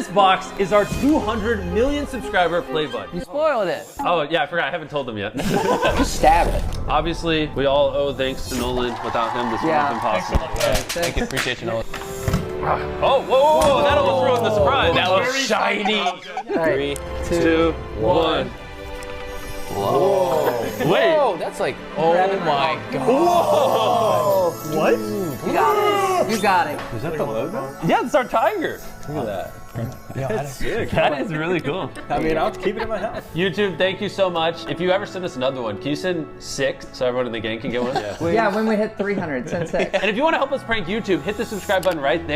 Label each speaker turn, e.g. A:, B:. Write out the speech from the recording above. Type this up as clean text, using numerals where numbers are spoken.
A: this box is our 200 million subscriber play button.
B: You spoiled it.
A: Oh, yeah, I forgot. I haven't told them yet.
B: Just stab it.
A: Obviously, we all owe thanks to Nolan. Without him, this would have been possible.
B: Thank you. Appreciate you, Nolan.
A: Oh, whoa, that almost ruined the surprise. That was shiny.
B: 3,
A: 2, 1.
B: Whoa.
A: Wait.
B: Whoa, that's like, oh my God.
A: Whoa.
C: What?
B: You got it. You got it.
C: Is that the logo?
A: Yeah, it's our tiger.
C: Look at that. That's sick.
A: That is really cool.
C: I mean, I'll keep it in my house.
A: YouTube, thank you so much. If you ever send us another one, can you send 6 so everyone in the gang can get one?
B: Yeah, when we hit 300, send 6.
A: And if you want to help us prank YouTube, hit the subscribe button right there.